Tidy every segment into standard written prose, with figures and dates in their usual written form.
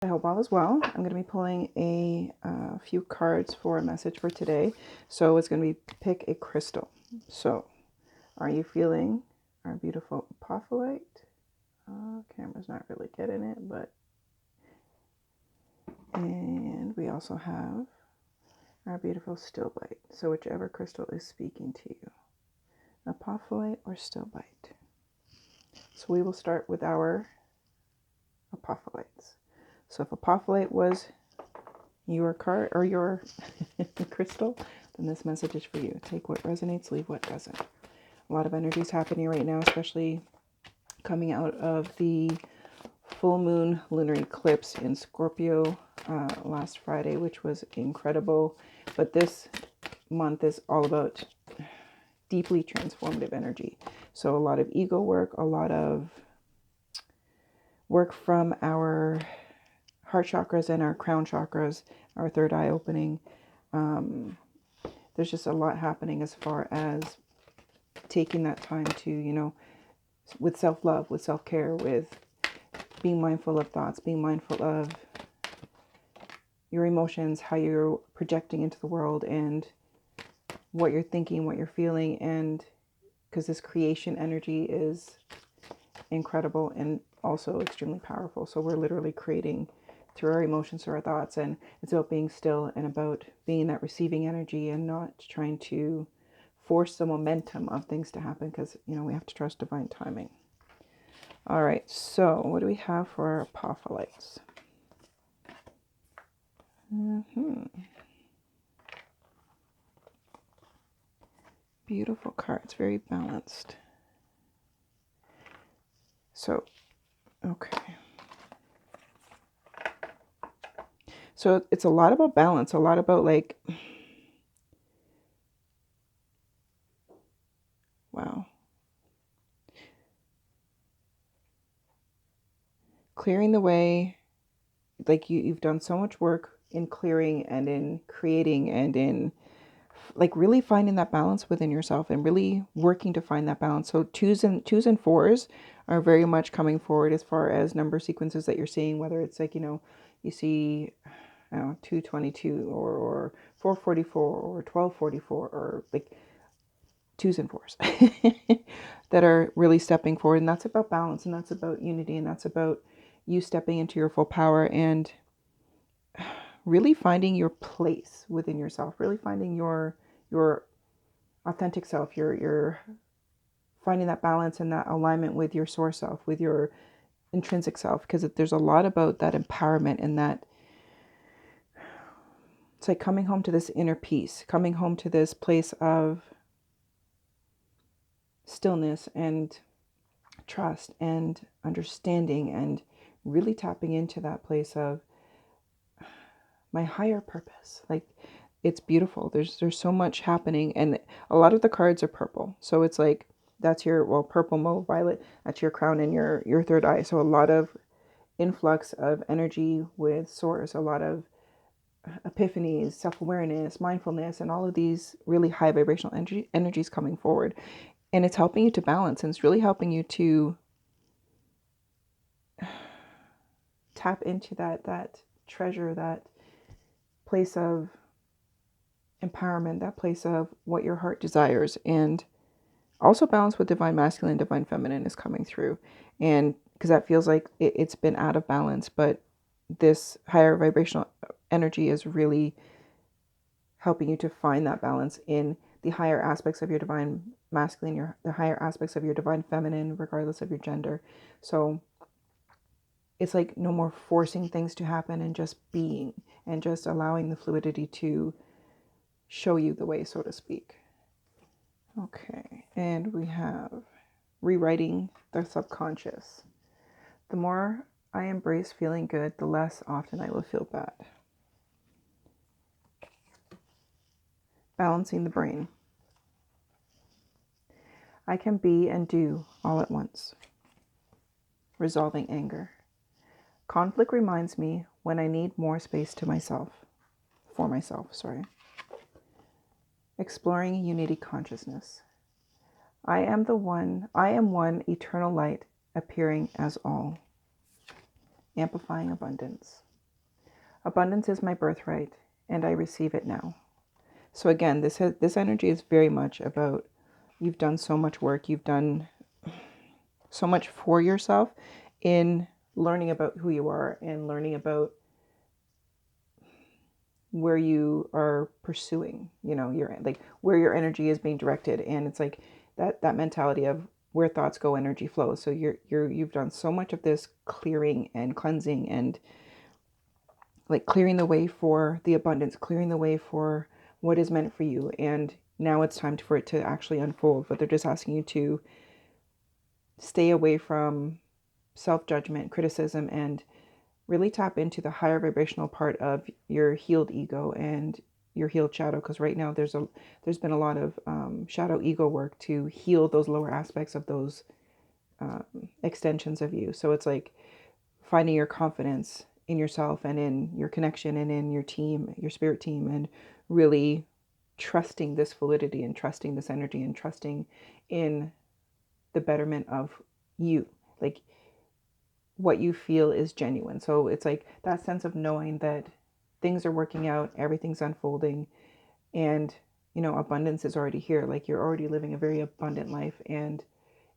I hope all is well. I'm going to be pulling a few cards for a message for today. So it's going to be pick a crystal. So are you feeling our beautiful apophyllite? Camera's not really getting it, but... And we also have our beautiful stillbite. So whichever crystal is speaking to you, apophyllite or stillbite. So we will start with our apophylites. So if apophyllite was your card or your crystal, then this message is for you. Take what resonates, leave what doesn't. A lot of energy is happening right now, especially coming out of the full moon lunar eclipse in Scorpio last Friday, which was incredible. But this month is all about deeply transformative energy. So a lot of ego work, a lot of work from our heart chakras and our crown chakras, our third eye opening. There's just a lot happening as far as taking that time to, with self-love, with self-care, with being mindful of thoughts, being mindful of your emotions, how you're projecting into the world, and what you're thinking, what you're feeling. And because this creation energy is incredible and also extremely powerful. So we're literally creating through our emotions, through our thoughts, and it's about being still and about being that receiving energy and not trying to force the momentum of things to happen, because we have to trust divine timing. All right, so what do we have for our apophylites? Beautiful cards, very balanced. So, okay. So it's a lot about balance, a lot about wow. Clearing the way, you've done so much work in clearing and in creating and in really finding that balance within yourself and really working to find that balance. So twos and fours are very much coming forward as far as number sequences that you're seeing, whether it's you see 222 or 444 or 1244 or twos and fours that are really stepping forward. And that's about balance, and that's about unity, and that's about you stepping into your full power and really finding your place within yourself, really finding your authentic self, your finding that balance and that alignment with your source self, with your intrinsic self, because there's a lot about that empowerment and that it's like coming home to this inner peace, coming home to this place of stillness and trust and understanding, and really tapping into that place of my higher purpose. It's beautiful. There's so much happening, and a lot of the cards are purple. So it's that's your purple, mauve, violet. That's your crown and your third eye. So a lot of influx of energy with source, a lot of epiphanies, self-awareness, mindfulness, and all of these really high vibrational energies coming forward. And it's helping you to balance, and it's really helping you to tap into that treasure, that place of empowerment, that place of what your heart desires, and also balance with divine masculine, divine feminine is coming through. And because that feels like it's been out of balance, but this higher vibrational energy is really helping you to find that balance in the higher aspects of your divine masculine, the higher aspects of your divine feminine, regardless of your gender. So it's no more forcing things to happen and just being and just allowing the fluidity to show you the way, so to speak. Okay, and we have rewriting the subconscious. The more I embrace feeling good, the less often I will feel bad. Balancing the brain. I can be and do all at once. Resolving anger. Conflict reminds me when I need more space for myself. Exploring unity consciousness. I am one eternal light appearing as all. Amplifying abundance. Abundance is my birthright, and I receive it now. So again, this energy is very much about, you've done so much work, you've done so much for yourself in learning about who you are and learning about where you are pursuing, your, like, where your energy is being directed. And it's like that mentality of where thoughts go, energy flows. So you've done so much of this clearing and cleansing and like clearing the way for the abundance, clearing the way for what is meant for you. And now it's time for it to actually unfold. But they're just asking you to stay away from self-judgment, criticism, and really tap into the higher vibrational part of your healed ego and your healed shadow. Because right now there's been a lot of shadow ego work to heal those lower aspects of those extensions of you. So it's like finding your confidence in yourself and in your connection and in your team, your spirit team, and really trusting this fluidity and trusting this energy and trusting in the betterment of you. Like, what you feel is genuine. So it's like that sense of knowing that things are working out, everything's unfolding, and abundance is already here. Like, you're already living a very abundant life, and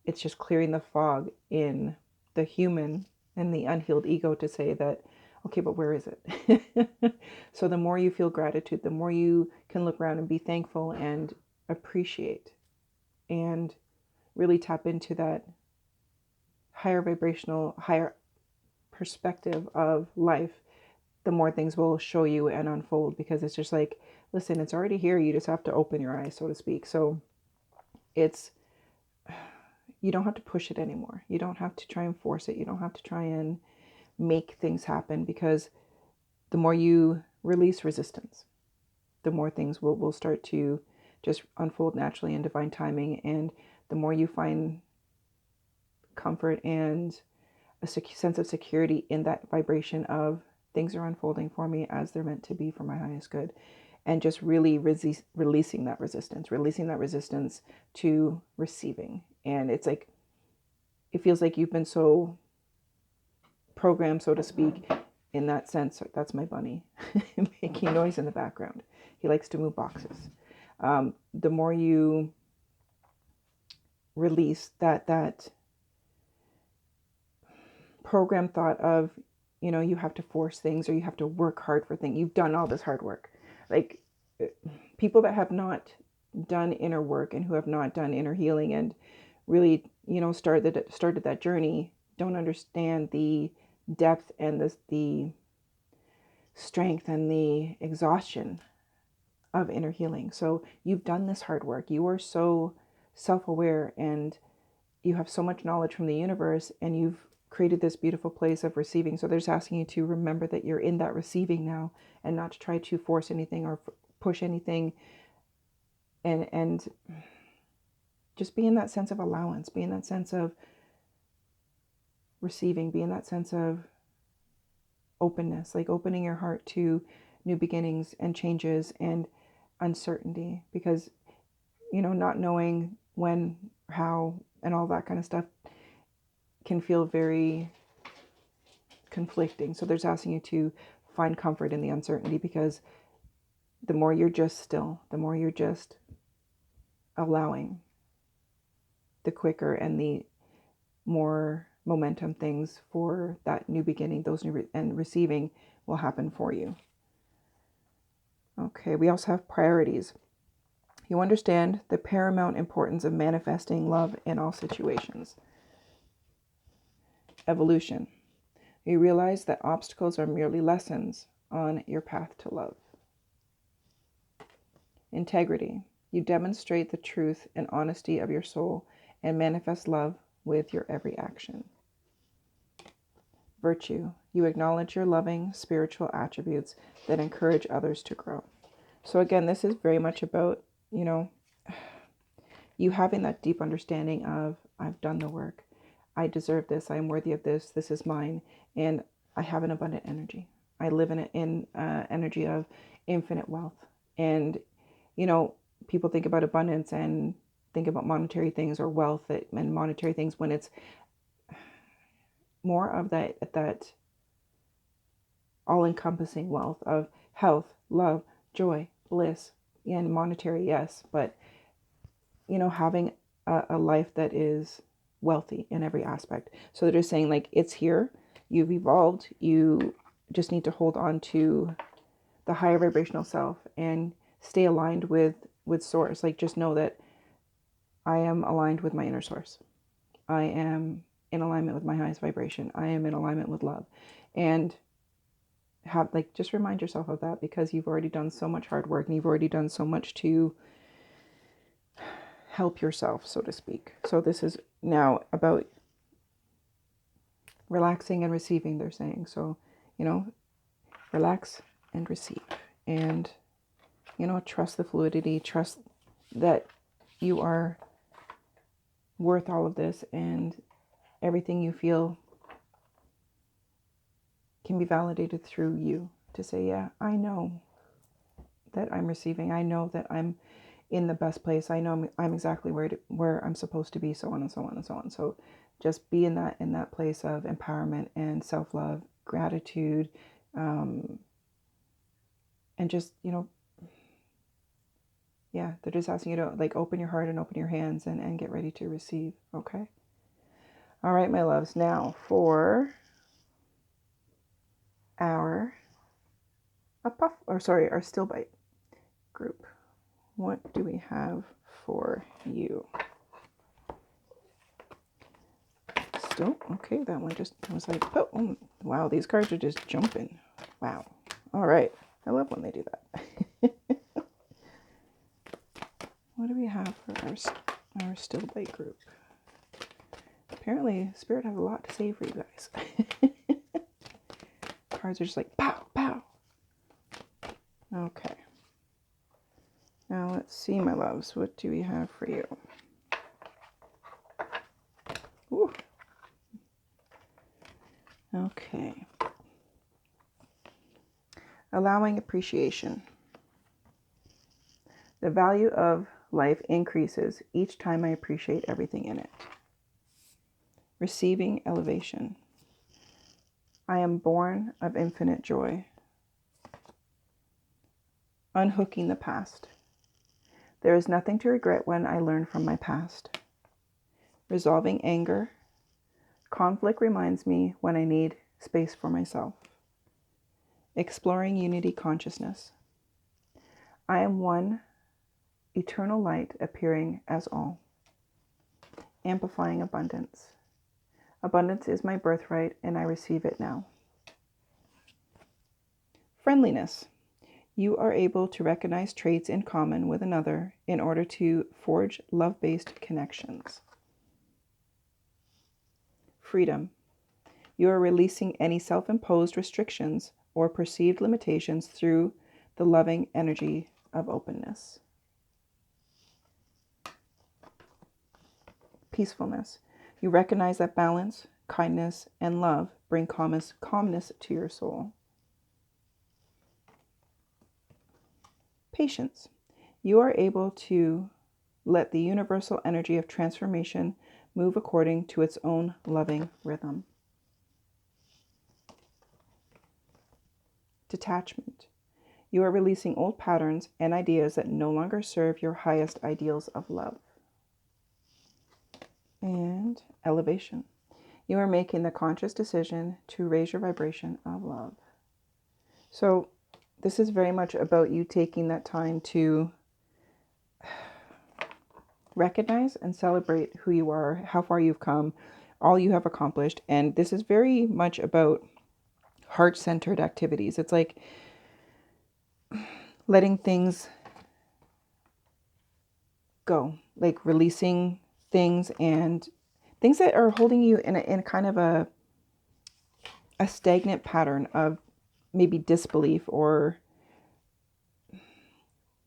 it's just clearing the fog in the human and the unhealed ego to say that, okay, but where is it? So the more you feel gratitude, the more you can look around and be thankful and appreciate and really tap into that higher vibrational, higher perspective of life, the more things will show you and unfold. Because it's just like, listen, it's already here. You just have to open your eyes, so to speak. So you don't have to push it anymore. You don't have to try and force it. You don't have to try and make things happen, because the more you release resistance, the more things will start to just unfold naturally in divine timing. And the more you find comfort and a sense of security in that vibration of things are unfolding for me as they're meant to be for my highest good. And just really releasing that resistance to receiving. And it's like, it feels like you've been so programmed, so to speak, in that sense. That's my bunny making noise in the background. He likes to move boxes. The more you release that program thought of, you have to force things or you have to work hard for things. You've done all this hard work. Like, people that have not done inner work and who have not done inner healing and really, started that journey don't understand the depth and the strength and the exhaustion of inner healing. So you've done this hard work. You are so self-aware and you have so much knowledge from the universe, and you've created this beautiful place of receiving. So they're just asking you to remember that you're in that receiving now, and not to try to force anything or push anything, and just be in that sense of allowance, be in that sense of receiving, be in that sense of openness, like opening your heart to new beginnings and changes and uncertainty. Because not knowing when, how, and all that kind of stuff can feel very conflicting. So there's asking you to find comfort in the uncertainty, because the more you're just still, the more you're just allowing, the quicker and the more momentum things for that new beginning, those new and receiving will happen for you. Okay, we also have priorities. You understand the paramount importance of manifesting love in all situations. Evolution. You realize that obstacles are merely lessons on your path to love. Integrity. You demonstrate the truth and honesty of your soul and manifest love with your every action. Virtue. You acknowledge your loving spiritual attributes that encourage others to grow. So again, this is very much about, you having that deep understanding of, I've done the work. I deserve this. I am worthy of this. This is mine. And I have an abundant energy. I live in energy of infinite wealth. And, people think about abundance and think about monetary things or wealth and monetary things, when it's more of that all-encompassing wealth of health, love, joy, bliss, and monetary, yes, but having a life that is wealthy in every aspect. So they're just saying, like, it's here, you've evolved, you just need to hold on to the higher vibrational self and stay aligned with source. Like, just know that I am aligned with my inner source. I am in alignment with my highest vibration. I am in alignment with love. And just remind yourself of that, because you've already done so much hard work and you've already done so much to help yourself, so to speak. So this is now about relaxing and receiving, they're saying. So, relax and receive, and, trust the fluidity, trust that you are worth all of this, and everything you feel can be validated through you to say, yeah, I know that I'm receiving. I know that I'm in the best place. I know I'm exactly where I'm supposed to be, so on and so on and so on. So just be in that place of empowerment and self-love, gratitude, and just, yeah, they're just asking you to, like, open your heart and open your hands and get ready to receive. Okay. All right, my loves. Now for our our still bite group. What do we have for you? Still, okay, that one just was like, oh, wow, these cards are just jumping. Wow. All right. I love when they do that. What do we have for our still bite group? Apparently, Spirit has a lot to say for you guys. Cards are just like, pow, pow. Okay. Now let's see, my loves. What do we have for you? Ooh. Okay. Allowing appreciation. The value of life increases each time I appreciate everything in it. Receiving elevation. I am born of infinite joy. Unhooking the past. There is nothing to regret when I learn from my past. Resolving anger. Conflict reminds me when I need space for myself. Exploring unity consciousness. I am one eternal light appearing as all. Amplifying abundance. Abundance is my birthright and I receive it now. Friendliness. You are able to recognize traits in common with another in order to forge love-based connections. Freedom. You are releasing any self-imposed restrictions or perceived limitations through the loving energy of openness. Peacefulness. You recognize that balance, kindness, and love bring calmness to your soul. Patience. You are able to let the universal energy of transformation move according to its own loving rhythm. Detachment. You are releasing old patterns and ideas that no longer serve your highest ideals of love. And elevation. You are making the conscious decision to raise your vibration of love. So this is very much about you taking that time to recognize and celebrate who you are, how far you've come, all you have accomplished. And this is very much about heart-centered activities. It's like letting things go, like releasing things and things that are holding you in a kind of a stagnant pattern of maybe disbelief or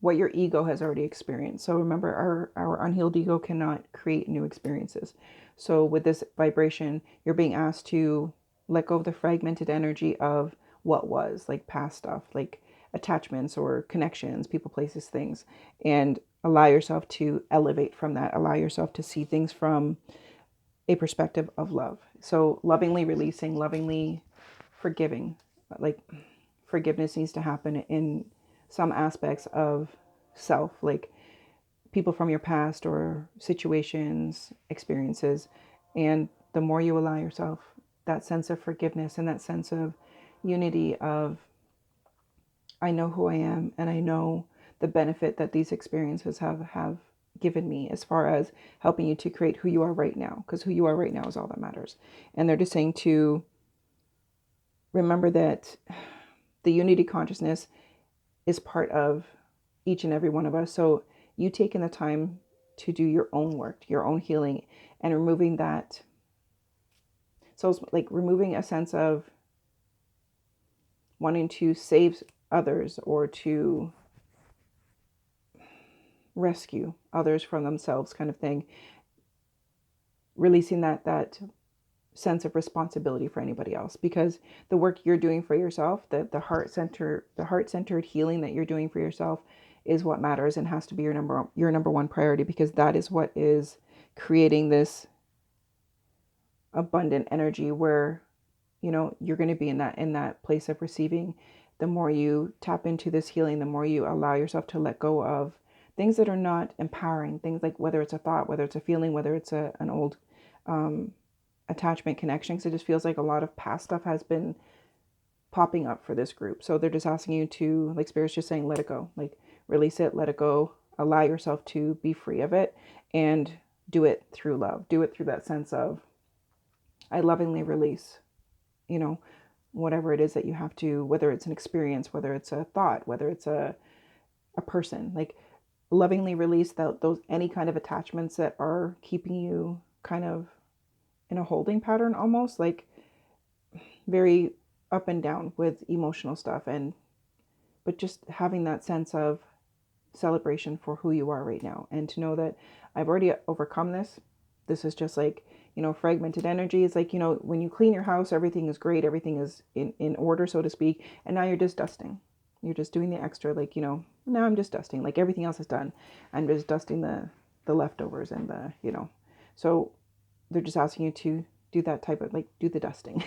what your ego has already experienced. So remember, our unhealed ego cannot create new experiences. So with this vibration, you're being asked to let go of the fragmented energy of what was, like past stuff, like attachments or connections, people, places, things, and allow yourself to elevate from that. Allow yourself to see things from a perspective of love. So lovingly releasing, lovingly forgiving, like forgiveness needs to happen in some aspects of self, like people from your past or situations, experiences. And the more you allow yourself that sense of forgiveness and that sense of unity of, I know who I am and I know the benefit that these experiences have given me as far as helping you to create who you are right now, because who you are right now is all that matters. And they're just saying to remember that the unity consciousness is part of each and every one of us. So you taking the time to do your own work, your own healing, and removing that. So it's like removing a sense of wanting to save others or to rescue others from themselves, kind of thing. Releasing that sense of responsibility for anybody else, because the work you're doing for yourself, the heart-centered healing that you're doing for yourself is what matters and has to be your number one priority, because that is what is creating this abundant energy where, you know, you're going to be in that place of receiving. The more you tap into this healing, the more you allow yourself to let go of things that are not empowering, things like whether it's a thought, whether it's a feeling, whether it's an old attachment connection, because it just feels like a lot of past stuff has been popping up for this group. So they're just asking you to, like Spirit's just saying, let it go, like release it, let it go, allow yourself to be free of it, and do it through love. Do it through that sense of, I lovingly release, you know, whatever it is that you have to, whether it's an experience, whether it's a thought, whether it's a person, like lovingly release those any kind of attachments that are keeping you kind of in a holding pattern, almost like very up and down with emotional stuff. But just having that sense of celebration for who you are right now, and to know that I've already overcome this. This is just like, you know, fragmented energy. It's like, you know, when you clean your house, everything is great, everything is in order, so to speak, and now you're just dusting. You're just doing the extra, like, you know, now I'm just dusting, like everything else is done. I'm just dusting the leftovers and the, you know. So they're just asking you to do that type of, like, do the dusting.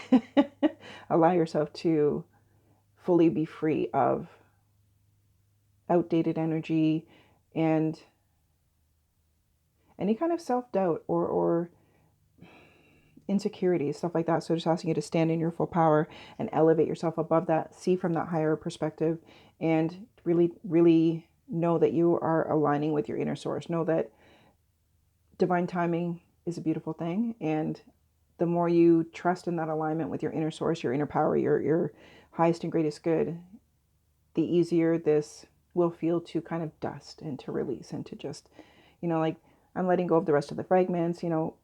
Allow yourself to fully be free of outdated energy and any kind of self-doubt or insecurity, stuff like that. So just asking you to stand in your full power and elevate yourself above that, see from that higher perspective, and really, really know that you are aligning with your inner source. Know that divine timing is a beautiful thing, and the more you trust in that alignment with your inner source, your inner power, your highest and greatest good, the easier this will feel to kind of dust and to release and to just, you know, like, I'm letting go of the rest of the fragments, you know,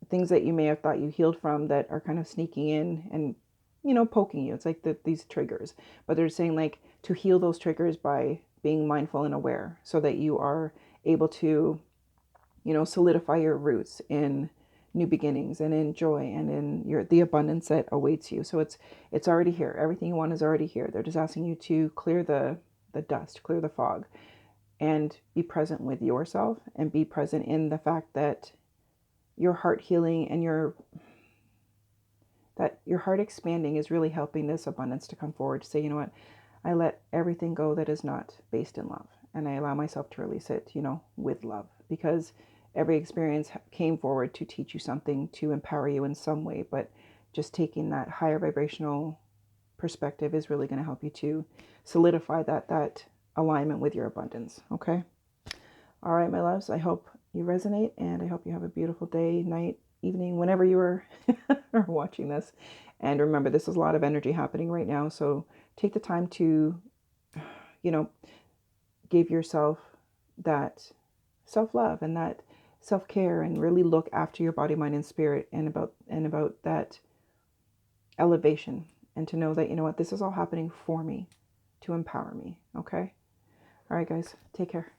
things that you may have thought you healed from that are kind of sneaking in and, you know, poking you. It's like these triggers, but they're saying, like, to heal those triggers by being mindful and aware, so that you are able to, you know, solidify your roots in new beginnings and in joy and in the abundance that awaits you. So it's already here. Everything you want is already here. They're just asking you to clear the dust, clear the fog, and be present with yourself, and be present in the fact that your heart healing and your heart expanding is really helping this abundance to come forward, to say, you know what, I let everything go that is not based in love, and I allow myself to release it, you know, with love, because every experience came forward to teach you something, to empower you in some way. But just taking that higher vibrational perspective is really going to help you to solidify that alignment with your abundance. Okay. All right, my loves, I hope you resonate, and I hope you have a beautiful day, night, evening, whenever you are watching this. And remember, this is a lot of energy happening right now, so take the time to, you know, give yourself that self-love and that self-care, and really look after your body, mind, and spirit, and about that elevation, and to know that, you know what, this is all happening for me, to empower me. Okay. All right, guys, take care.